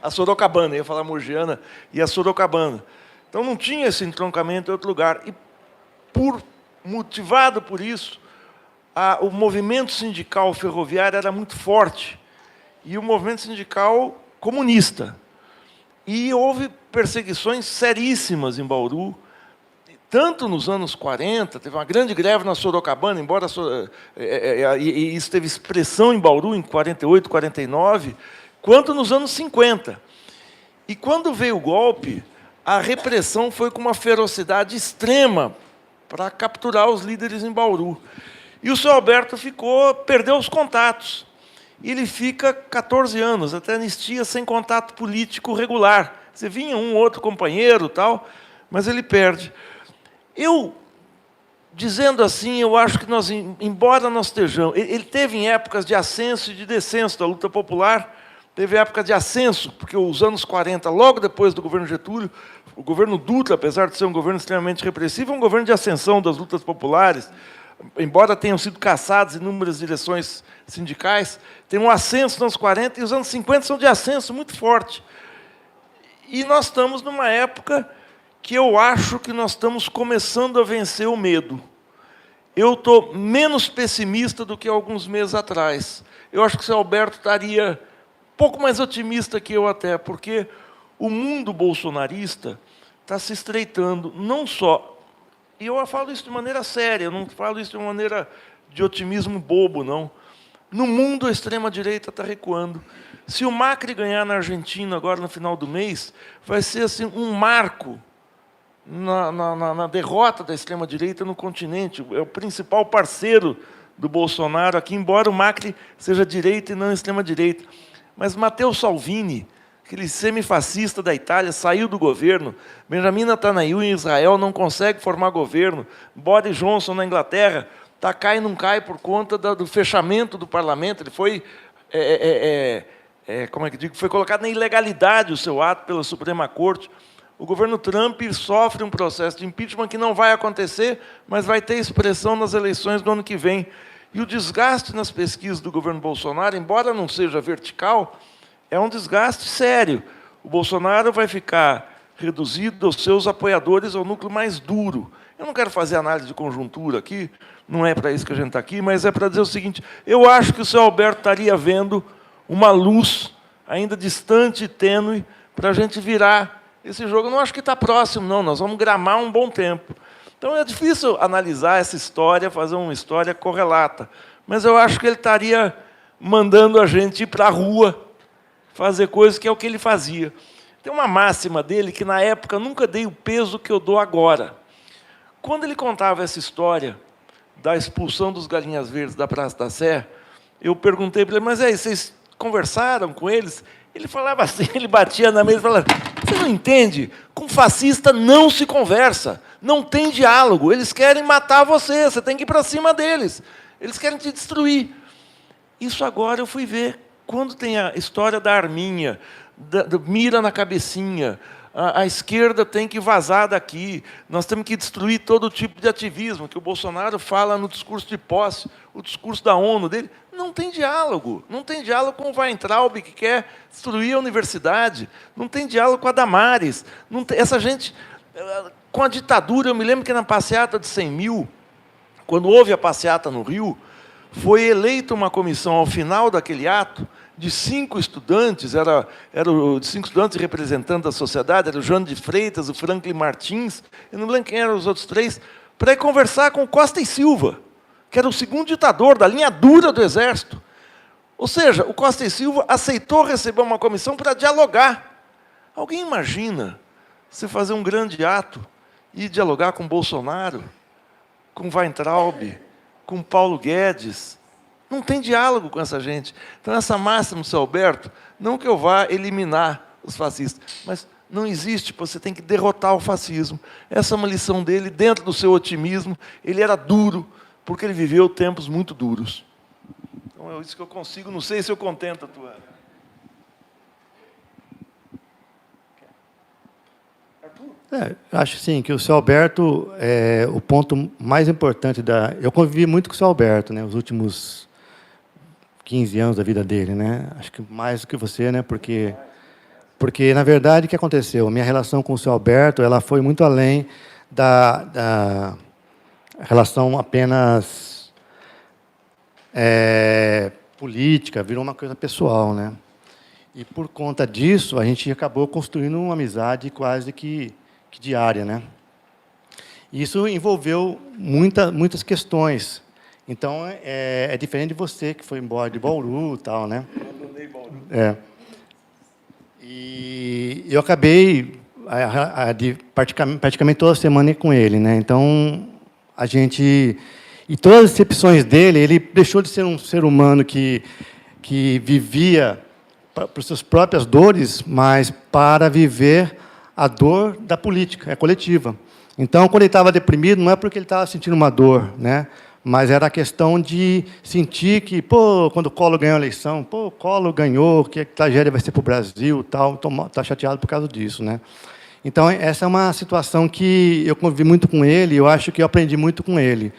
Sorocabana, ia falar Mogiana, e a Sorocabana. Então não tinha esse entroncamento em outro lugar. E, motivado por isso, o movimento sindical ferroviário era muito forte, e o movimento sindical comunista. E houve perseguições seríssimas em Bauru, tanto nos anos 40, teve uma grande greve na Sorocabana, embora e isso teve expressão em Bauru em 48, 49, quanto nos anos 50. E quando veio o golpe, a repressão foi com uma ferocidade extrema para capturar os líderes em Bauru. E o seu Alberto perdeu os contatos. E ele fica 14 anos, até anistia, sem contato político regular. Você vinha um ou outro companheiro, tal, mas ele perde. Dizendo assim, eu acho que embora nós estejamos... Ele teve em épocas de ascenso e de descenso da luta popular, teve época de ascenso, porque os anos 40, logo depois do governo Getúlio, o governo Dutra, apesar de ser um governo extremamente repressivo, é um governo de ascensão das lutas populares. Embora tenham sido caçados inúmeras direções sindicais, tem um ascenso nos anos 40, e os anos 50 são de ascenso muito forte. E nós estamos numa época que eu acho que nós estamos começando a vencer o medo. Eu estou menos pessimista do que alguns meses atrás. Eu acho que o seu Alberto estaria um pouco mais otimista que eu até, porque o mundo bolsonarista está se estreitando, não só... E eu falo isso de maneira séria, eu não falo isso de uma maneira de otimismo bobo, não. No mundo, a extrema-direita está recuando. Se o Macri ganhar na Argentina, agora no final do mês, vai ser assim, um marco na derrota da extrema-direita no continente. É o principal parceiro do Bolsonaro aqui, embora o Macri seja direita e não extrema-direita. Mas Matteo Salvini, aquele semifascista da Itália, saiu do governo. Benjamin Netanyahu em Israel não consegue formar governo. Boris Johnson na Inglaterra cai e não cai por conta do fechamento do parlamento. Ele foi, foi colocado na ilegalidade o seu ato pela Suprema Corte. O governo Trump sofre um processo de impeachment que não vai acontecer, mas vai ter expressão nas eleições do ano que vem. E o desgaste nas pesquisas do governo Bolsonaro, embora não seja vertical, é um desgaste sério. O Bolsonaro vai ficar reduzido aos seus apoiadores, ao núcleo mais duro. Eu não quero fazer análise de conjuntura aqui, não é para isso que a gente está aqui, mas é para dizer o seguinte: eu acho que o seu Alberto estaria vendo uma luz ainda distante e tênue para a gente virar esse jogo. Eu não acho que está próximo, não. Nós vamos gramar um bom tempo. Então é difícil analisar essa história, fazer uma história correlata. Mas eu acho que ele estaria mandando a gente ir para a rua, fazer coisas que é o que ele fazia. Tem uma máxima dele que, na época, nunca dei o peso que eu dou agora. Quando ele contava essa história da expulsão dos Galinhas Verdes da Praça da Sé, eu perguntei para ele: mas aí, vocês conversaram com eles, ele falava assim, ele batia na mesa e falava, você não entende? Com fascista não se conversa, não tem diálogo, eles querem matar você tem que ir para cima deles, eles querem te destruir. Isso agora eu fui ver, quando tem a história da arminha, mira na cabecinha, a esquerda tem que vazar daqui, nós temos que destruir todo tipo de ativismo, que o Bolsonaro fala no discurso de posse, o discurso da ONU dele, não tem diálogo com o Weintraub, que quer destruir a universidade, não tem diálogo com a Damares, não tem, essa gente, com a ditadura, eu me lembro que na passeata de 100 mil, quando houve a passeata no Rio, foi eleita uma comissão ao final daquele ato, de 5 estudantes, de 5 estudantes representantes da sociedade, era o João de Freitas, o Franklin Martins, eu não lembro quem eram os outros 3, para ir conversar com Costa e Silva, que era o segundo ditador da linha dura do Exército. Ou seja, o Costa e Silva aceitou receber uma comissão para dialogar. Alguém imagina você fazer um grande ato e dialogar com Bolsonaro, com Weintraub, com Paulo Guedes? Não tem diálogo com essa gente. Então, essa máxima do seu Alberto, não que eu vá eliminar os fascistas, mas não existe, você tem que derrotar o fascismo. Essa é uma lição dele, dentro do seu otimismo. Ele era duro, porque ele viveu tempos muito duros. Então, é isso que eu consigo, não sei se eu contento a tua... Acho sim que o seu Alberto é o ponto mais importante da... Eu convivi muito com o seu Alberto, né, os últimos 15 anos da vida dele, né? Acho que mais do que você, né? Porque na verdade, o que aconteceu? A minha relação com o seu Alberto, ela foi muito além da relação apenas política, virou uma coisa pessoal, né? E por conta disso, a gente acabou construindo uma amizade quase que diária, né? Isso envolveu muitas questões. Então, é diferente de você, que foi embora de Bauru e tal, né? Abandonei Bauru. E eu acabei praticamente toda semana com ele, né? Então, a gente... E todas as decepções dele, ele deixou de ser um ser humano que vivia por suas próprias dores, mas para viver a dor da política, coletiva. Então, quando ele estava deprimido, não é porque ele estava sentindo uma dor, né? Mas era a questão de sentir que, quando o Collor ganhou a eleição, o Collor ganhou, que tragédia vai ser para o Brasil, tal, está chateado por causa disso, né? Então, essa é uma situação que eu convivi muito com ele, eu acho que eu aprendi muito com ele.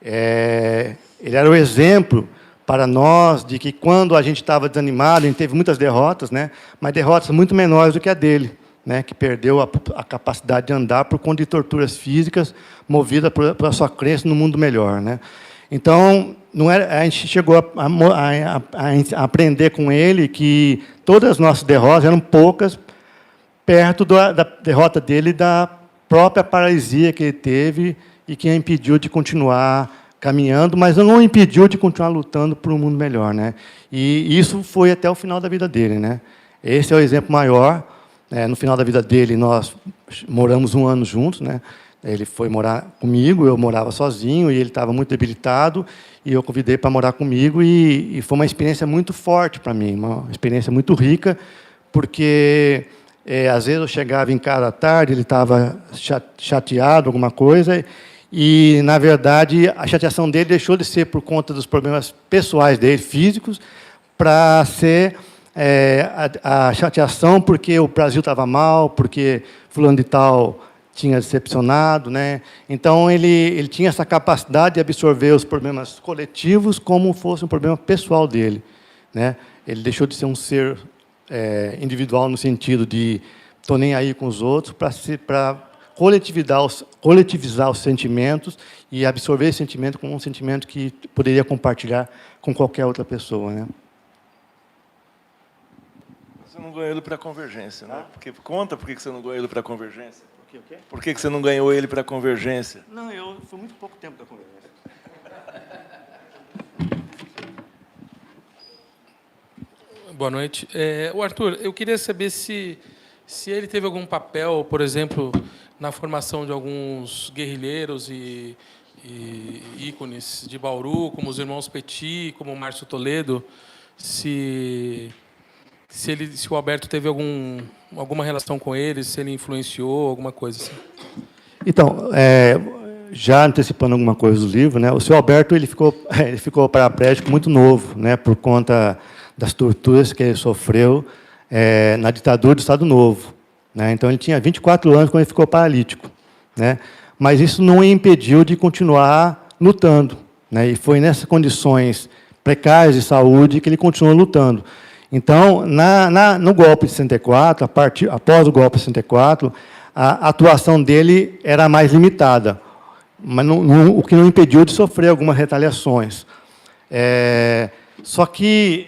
Ele era o exemplo para nós de que, quando a gente estava desanimado, a gente teve muitas derrotas, né? Mas derrotas muito menores do que a dele, né, que perdeu a capacidade de andar por conta de torturas físicas, movida por sua crença no mundo melhor, né? Então, a gente chegou a aprender com ele que todas as nossas derrotas eram poucas, perto da derrota dele, da própria paralisia que ele teve e que o impediu de continuar caminhando, mas não o impediu de continuar lutando por um mundo melhor, né? E isso foi até o final da vida dele, né? Esse é o exemplo maior. No final da vida dele, nós moramos 1 ano juntos, né? Ele foi morar comigo, eu morava sozinho, e ele estava muito debilitado, e eu convidei para morar comigo, e foi uma experiência muito forte para mim, uma experiência muito rica, porque, às vezes, eu chegava em casa à tarde, ele estava chateado, alguma coisa, e, na verdade, a chateação dele deixou de ser por conta dos problemas pessoais dele, físicos, para ser... a chateação porque o Brasil estava mal, porque fulano de tal tinha decepcionado, né? Então, ele tinha essa capacidade de absorver os problemas coletivos como fosse um problema pessoal dele, né? Ele deixou de ser um ser individual no sentido de estou nem aí com os outros, para coletivizar os sentimentos e absorver esse sentimento como um sentimento que poderia compartilhar com qualquer outra pessoa, né? Você não ganhou ele para a Convergência, né? Conta por que você não ganhou ele para a Convergência. Por que você não ganhou ele para a Convergência? Não, foi muito pouco tempo da Convergência. Boa noite. O Arthur, eu queria saber se ele teve algum papel, por exemplo, na formação de alguns guerrilheiros e ícones de Bauru, como os irmãos Petit, como o Márcio Toledo, se o Alberto teve alguma relação com ele, se ele influenciou, alguma coisa assim. Então, já antecipando alguma coisa do livro, né, o senhor Alberto ele ficou paraplégico muito novo, né, por conta das torturas que ele sofreu na ditadura do Estado Novo. Né, então, ele tinha 24 anos quando ele ficou paralítico. Né, mas isso não o impediu de continuar lutando. Né, e foi nessas condições precárias de saúde que ele continuou lutando. Então, no golpe de 64, após o golpe de 64, a atuação dele era mais limitada, mas o que não impediu de sofrer algumas retaliações. Só que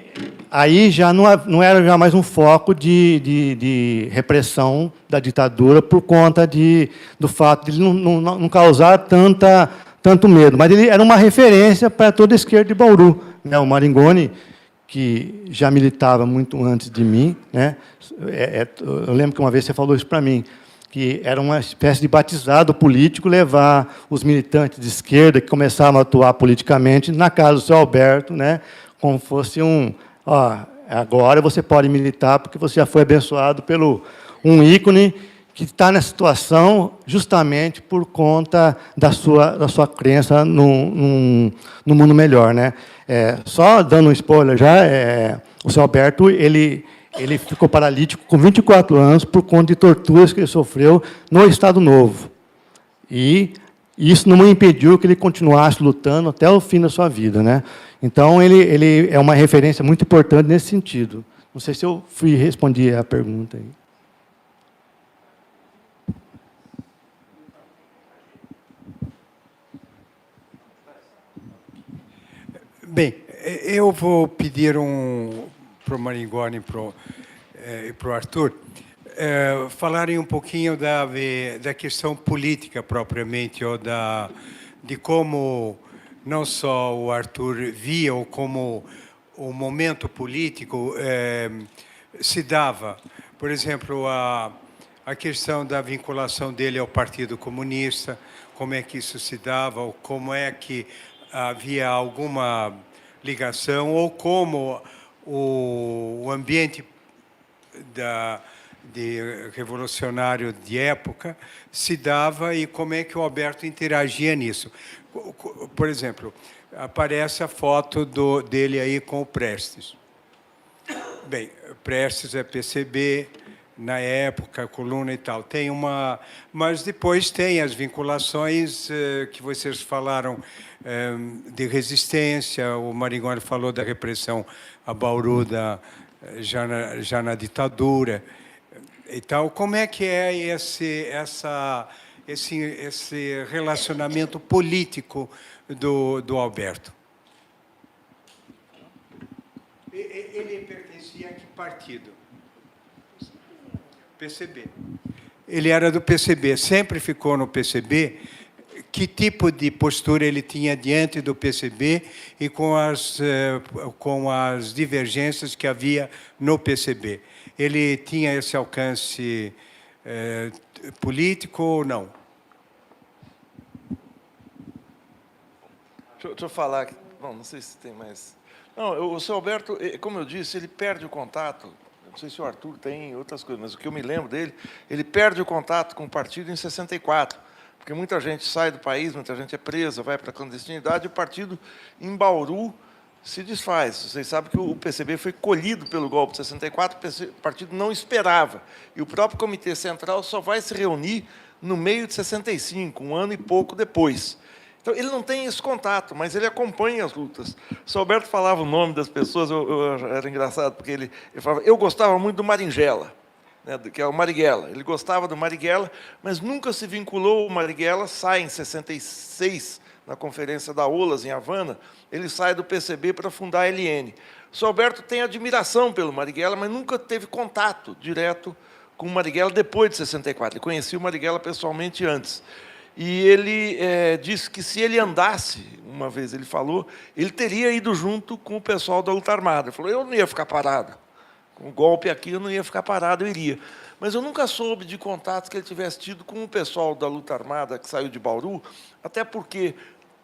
aí já não era já mais um foco de repressão da ditadura por conta do fato de ele não causar tanto medo. Mas ele era uma referência para toda a esquerda de Bauru. Né? O Maringoni, que já militava muito antes de mim, né? Eu lembro que uma vez você falou isso para mim, que era uma espécie de batizado político levar os militantes de esquerda que começavam a atuar politicamente na casa do seu Alberto, né? Como fosse agora você pode militar porque você já foi abençoado pelo um ícone que está nessa situação justamente por conta da sua crença num mundo melhor. Né? Só dando um spoiler já, o seu Alberto ele ficou paralítico com 24 anos por conta de torturas que ele sofreu no Estado Novo. E isso não impediu que ele continuasse lutando até o fim da sua vida. Né? Então, ele é uma referência muito importante nesse sentido. Não sei se eu respondi a pergunta aí. Bem, eu vou pedir para o Maringoni e para o Arthur falarem um pouquinho da questão política propriamente, ou de como não só o Arthur via, ou como o momento político se dava. Por exemplo, a questão da vinculação dele ao Partido Comunista, como é que isso se dava, ou como é que havia alguma ligação, ou como o ambiente de revolucionário de época se dava e como é que o Alberto interagia nisso. Por exemplo, aparece a foto dele aí com o Prestes. Bem, Prestes é PCB, na época, coluna e tal. Mas depois tem as vinculações que vocês falaram de resistência, o Maringoni falou da repressão a Bauru já na ditadura. E tal. Como é que é esse relacionamento político do Alberto? Ele pertencia a que partido? PCB. Ele era do PCB, sempre ficou no PCB. Que tipo de postura ele tinha diante do PCB e com as divergências que havia no PCB? Ele tinha esse alcance político ou não? Deixa eu falar. Bom, não sei se tem mais. Não, o seu Alberto, como eu disse, ele perde o contato. Não sei se o Arthur tem outras coisas, mas o que eu me lembro dele, ele perde o contato com o partido em 64, porque muita gente sai do país, muita gente é presa, vai para a clandestinidade, e o partido em Bauru se desfaz. Vocês sabem que o PCB foi colhido pelo golpe de 64, o partido não esperava. E o próprio Comitê Central só vai se reunir no meio de 65, um ano e pouco depois. Então, ele não tem esse contato, mas ele acompanha as lutas. O seu Alberto falava o nome das pessoas, era engraçado, porque ele falava, eu gostava muito do Maringela, né, que é o Marighella. Ele gostava do Marighella, mas nunca se vinculou ao Marighella, sai em 66, na conferência da OLAS, em Havana, ele sai do PCB para fundar a LN. O seu Alberto tem admiração pelo Marighella, mas nunca teve contato direto com o Marighella depois de 64. Ele conhecia o Marighella pessoalmente antes. E ele disse que se ele andasse, uma vez ele falou, ele teria ido junto com o pessoal da luta armada. Ele falou, eu não ia ficar parado. Com o golpe aqui, eu não ia ficar parado, eu iria. Mas eu nunca soube de contatos que ele tivesse tido com o pessoal da luta armada que saiu de Bauru, até porque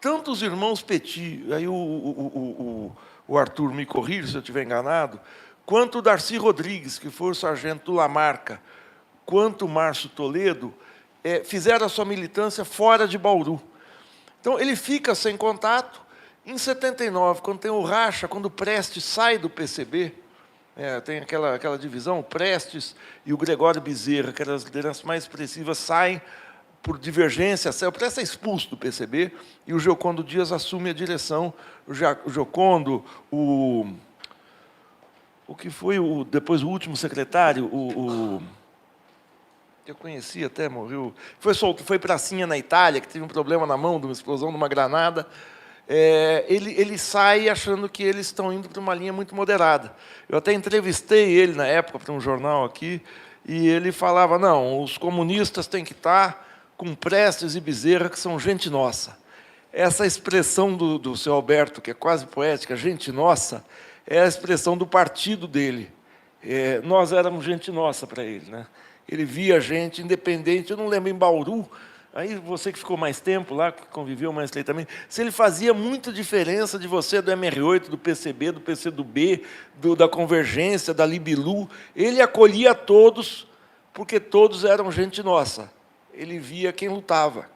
tanto os irmãos Petit, aí o o Arthur me corrige se eu estiver enganado, quanto o Darcy Rodrigues, que foi o sargento do Lamarca, quanto o Márcio Toledo, fizeram a sua militância fora de Bauru. Então, ele fica sem contato. Em 79, quando tem o racha, quando o Prestes sai do PCB, tem aquela divisão, o Prestes e o Gregório Bezerra, que eram as lideranças mais expressivas, saem por divergência. O Prestes é expulso do PCB e o Giocondo Dias assume a direção. O Giocondo, o que foi depois o último secretário, eu conheci até, morreu, foi pracinha na Itália, que teve um problema na mão de uma explosão de uma granada. Ele sai achando que eles estão indo para uma linha muito moderada. Eu até entrevistei ele na época para um jornal aqui, e ele falava, não, os comunistas têm que estar com Prestes e Bezerra, que são gente nossa. Essa expressão do seu Alberto, que é quase poética, gente nossa, é a expressão do partido dele. Nós éramos gente nossa para ele, né? Ele via gente independente, eu não lembro, em Bauru, aí você que ficou mais tempo lá, que conviveu mais estreitamente, se ele fazia muita diferença de você do MR8, do PCB, do PCdoB, da Convergência, da Libilu, ele acolhia todos, porque todos eram gente nossa. Ele via quem lutava.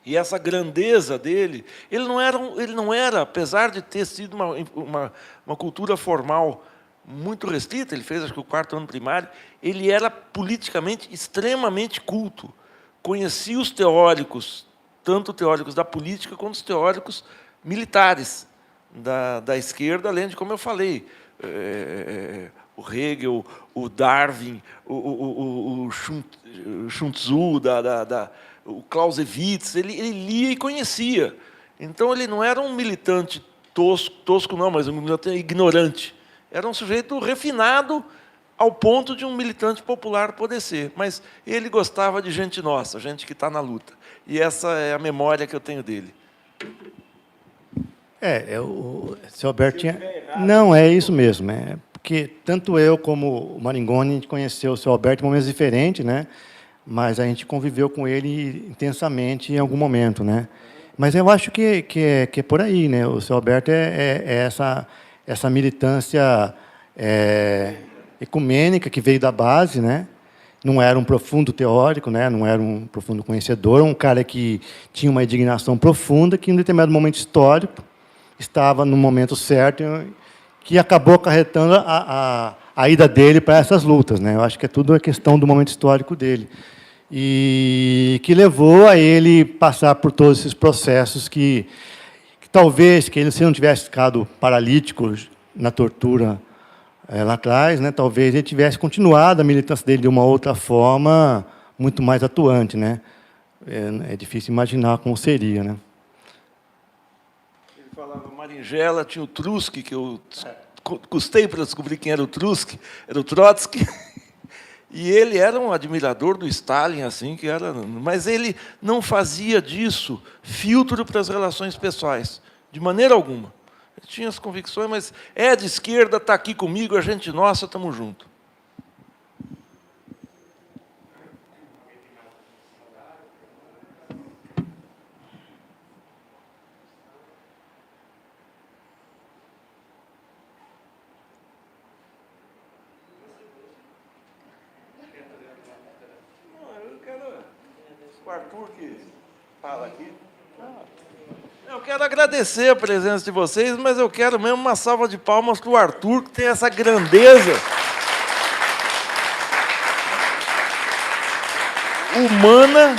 E essa grandeza dele, ele não era, apesar de ter sido uma cultura formal muito restrita, ele fez, acho que, o 4º ano primário, ele era politicamente extremamente culto. Conhecia os teóricos, tanto teóricos da política quanto os teóricos militares da esquerda, além de, como eu falei, o Hegel, o Darwin, o Sun Tzu, o Clausewitz, ele lia e conhecia. Então, ele não era um militante tosco não, mas um militante ignorante. Era um sujeito refinado ao ponto de um militante popular poder ser. Mas ele gostava de gente nossa, gente que está na luta. E essa é a memória que eu tenho dele. O seu Alberto tinha... Não, é isso mesmo. Porque tanto eu como o Maringoni, a gente conheceu o seu Alberto em momentos diferentes, né? Mas a gente conviveu com ele intensamente em algum momento, né? Mas eu acho que é por aí, né? O seu Alberto é essa militância ecumênica que veio da base, né? Não era um profundo teórico, né? Não era um profundo conhecedor, um cara que tinha uma indignação profunda, que, em um determinado momento histórico, estava no momento certo, que acabou acarretando a ida dele para essas lutas, né? Eu acho que é tudo a questão do momento histórico dele. E que levou a ele passar por todos esses processos que talvez, que ele, se não tivesse ficado paralítico na tortura lá atrás, né, talvez ele tivesse continuado a militância dele de uma outra forma, muito mais atuante, né? É difícil imaginar como seria, né? Ele falava Maringela, tinha o Trotsky, que eu custei para descobrir quem era o Trotsky, e ele era um admirador do Stalin, assim, mas ele não fazia disso filtro para as relações pessoais, de maneira alguma. Ele tinha as convicções, mas é de esquerda, está aqui comigo, a gente nossa, estamos juntos. O Arthur que fala aqui. Eu quero agradecer a presença de vocês, mas eu quero mesmo uma salva de palmas para o Arthur, que tem essa grandeza humana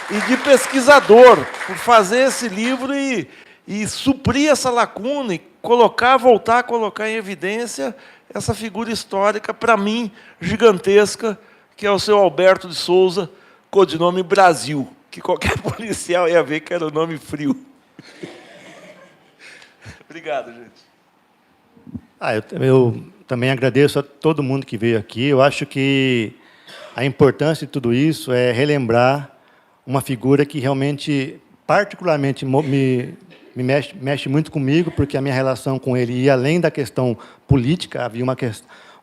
e de pesquisador, por fazer esse livro e suprir essa lacuna e voltar a colocar em evidência essa figura histórica, para mim, gigantesca, que é o seu Alberto de Souza, codinome Brasil, que qualquer policial ia ver que era o nome frio. Obrigado, gente. Eu também agradeço a todo mundo que veio aqui. Eu acho que a importância de tudo isso é relembrar uma figura que realmente, particularmente, me mexe muito comigo, porque a minha relação com ele ia além da questão política, havia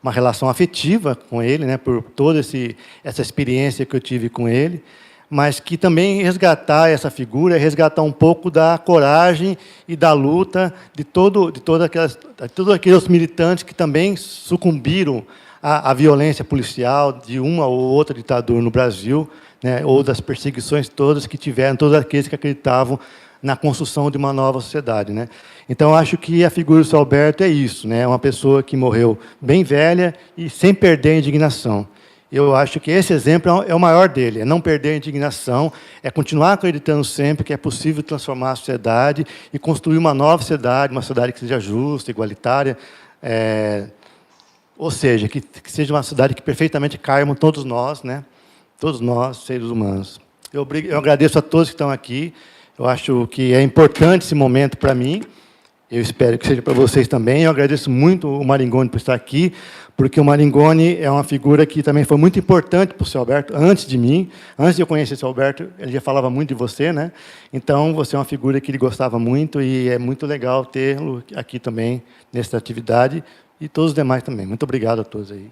uma relação afetiva com ele, né, por toda essa experiência que eu tive com ele, mas que também resgatar essa figura é resgatar um pouco da coragem e da luta de todos aqueles militantes que também sucumbiram à violência policial de uma ou outra ditadura no Brasil, né, ou das perseguições todas que tiveram, todos aqueles que acreditavam na construção de uma nova sociedade, né? Então, acho que a figura do seu Alberto é isso, né? Uma pessoa que morreu bem velha e sem perder a indignação. Eu acho que esse exemplo é o maior dele, é não perder a indignação, é continuar acreditando sempre que é possível transformar a sociedade e construir uma nova sociedade, uma sociedade que seja justa, igualitária, ou seja, que seja uma sociedade que perfeitamente caibam todos nós, né? Todos nós, seres humanos. Eu agradeço a todos que estão aqui, eu acho que é importante esse momento para mim, eu espero que seja para vocês também. Eu agradeço muito o Maringoni por estar aqui, porque o Maringoni é uma figura que também foi muito importante para o seu Alberto, antes de mim. Antes de eu conhecer o seu Alberto, ele já falava muito de você, né? Então, você é uma figura que ele gostava muito e é muito legal tê-lo aqui também, nessa atividade, e todos os demais também. Muito obrigado a todos aí.